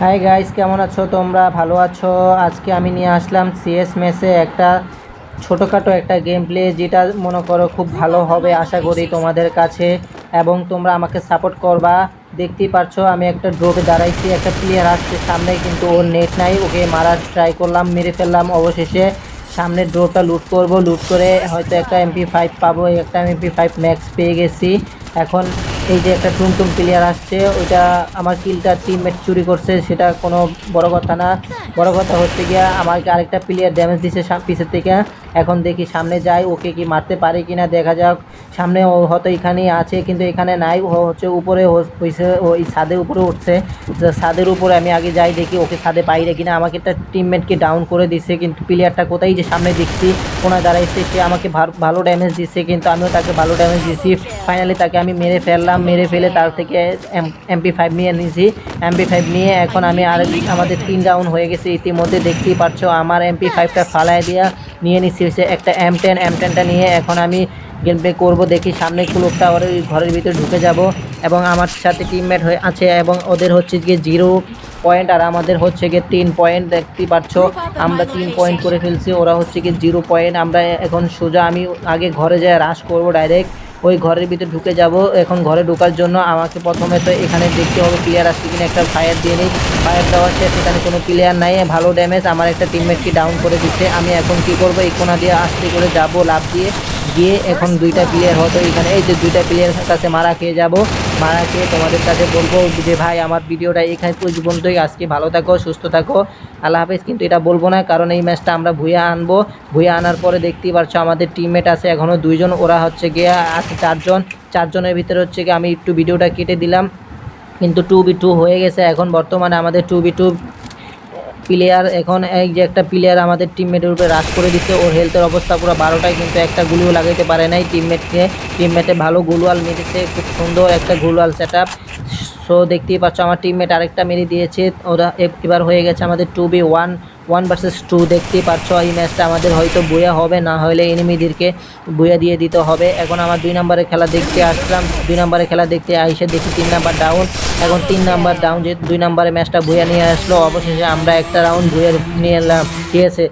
Hi guys, কেমন আছো? তোমরা ভালো আছো? আজকে আমি নিয়ে আসলাম সিএস মেসে একটা ছোটোখাটো একটা গেম প্লে, যেটা মনে করো খুব ভালো হবে আশা করি তোমাদের কাছে, এবং তোমরা আমাকে সাপোর্ট করবা। দেখতেই পারছো আমি একটা ড্রপে দাঁড়াইছি, একটা প্লেয়ার আসছে সামনে, কিন্তু ওর নেট নাই। ওকে মারার ট্রাই করলাম, মেরে ফেললাম অবশেষে। সামনের ড্রপটা লুট করব, লুট করে হয়তো একটা MP5 পাবো। একটা MP5 ম্যাক্স পেয়ে গেছি। এখন এই যে একটা টুমটুম প্লেয়ার আসছে, ওইটা আমার কিলটা টিমমেট চুরি করছে, সেটা কোনো বড় কথা না। বড় কথা হচ্ছে গিয়া আমাকে আরেকটা প্লেয়ার ড্যামেজ দিছে পিছের থেকে। এখন দেখি সামনে যাই, ওকে কি মারতে পারি কিনা দেখা যাক। সামনে ও হয়তো এখানেই আছে, কিন্তু এখানে নাই। ও হচ্ছে উপরে হয়েছে, ওই ছাদের উপরে উঠছে। ছাদের উপরে আমি আগে যাই, দেখি ওকে ছাদে বাইরে কিনা। আমাকে একটা টিমমেটকে ডাউন করে দিছে, কিন্তু প্লেয়ারটা কোথায় যে সামনে দেখছি কোনায় দাঁড়াইছে, সে আমাকে ভালো ড্যামেজ দিচ্ছে, কিন্তু আমিও তাকে ভালো ড্যামেজ দিচ্ছি। ফাইনালি তাকে আমি মেরে ফেললাম, মেরে ফেলে তার থেকে MP5 নিয়ে নিয়েছি। MP5 নিয়ে এখন আমি আমাদের 3 রাউন্ড হয়ে গেছে ইতিমধ্যে, দেখতেই পারছো। আমার MP5টা ফালায় দিয়া নিয়ে নিচ্ছি হচ্ছে একটা M10টা নিয়ে। এখন আমি গেম প্লে করবো, দেখি সামনে লোকটা ওর ঘরের ভিতরে ঢুকে যাব, এবং আমার সাথে টিমমেট হয়ে আছে, এবং ওদের হচ্ছে গিয়ে 0 পয়েন্ট আর আমাদের হচ্ছে গিয়ে 3 পয়েন্ট। দেখতেই পাচ্ছ আমরা 3 পয়েন্ট করে ফেলছি, ওরা হচ্ছে গিয়ে 0 পয়েন্ট। আমরা এখন সোজা আমি আগে ঘরে যাই, রাশ করবো ডাইরেক্ট। ওই ঘরের ভিতরে ঢুকে যাব। এখন ঘরে ঢোকার জন্য আমাকে প্রথমে তো এখানে দেখতে হবে প্লেয়ার আসছে কিনা। একটা ফায়ার দিয়ে নিই, ফায়ার দেওয়ার শেষ, এখানে কোনো প্লেয়ার নাই। ভালো ড্যামেজ, আমার একটা টিমমেটকে ডাউন করে দিচ্ছে। আমি এখন কি করব, এই কোনা দিয়ে আস্তে করে যাব, লাফ দিয়ে গিয়ে এখন 2টা প্লেয়ার হয়তো এখানে, এই যে 2টা প্লেয়ারের কাছে মারা খেয়ে যাব। মারা খেয়ে তোমাদের কাছে বলবো যে ভাই আমার ভিডিওটা এখানে পর্যন্তই, আজকে ভালো থাকো, সুস্থ থাকো, আল্লাহ হাফেজ। কিন্তু এটা বলবো না, কারণ এই ম্যাচটা আমরা ভুয়া আনবো। ভুয়া আনার পরে দেখতেই পারছো আমাদের টিমমেট আছে এখনও 2জন, ওরা হচ্ছে গিয়ে আছে 4জন। 4জনের ভিতরে হচ্ছে গিয়ে আমি একটু ভিডিওটা কেটে দিলাম, কিন্তু 2v2 হয়ে গেছে। এখন বর্তমানে আমাদের 2v2 প্লেয়ার। এখন এই যে একটা প্লেয়ার আমাদের টিমমেটের উপরে রাশ করে দিচ্ছে, ওর হেলথের অবস্থা পুরো 12টায়, কিন্তু একটা গুলিও লাগাইতে পারে নাই টিমমেটকে। টিমমেটে ভালো গুলওয়াল মেরেছে, খুব সুন্দর একটা গুলওয়াল সেট আপ। সো দেখতেই পাচ্ছ আমার টিমমেট আরেকটা মেরে দিয়েছে। ওরা এবার হয়ে গেছে আমাদের 2v1, 1 ভার্সেস 2। দেখতেই পাচ্ছ এই ম্যাচটা আমাদের হয়তো বইয়া হবে, না হলে এনিমিদেরকে বইয়া দিয়ে দিতে হবে। এখন আমার 2 নম্বরের খেলা দেখতে আসলাম, 2 নম্বরের খেলা দেখতে আইসে দেখি 3 নাম্বার ডাউন। এখন 3 নাম্বার ডাউন, যে 2 নম্বরের ম্যাচটা বইয়া নিয়ে আসলো। অবশেষে আমরা একটা রাউন্ড বইয়া নিয়ে এলাম, ঠিক আছে।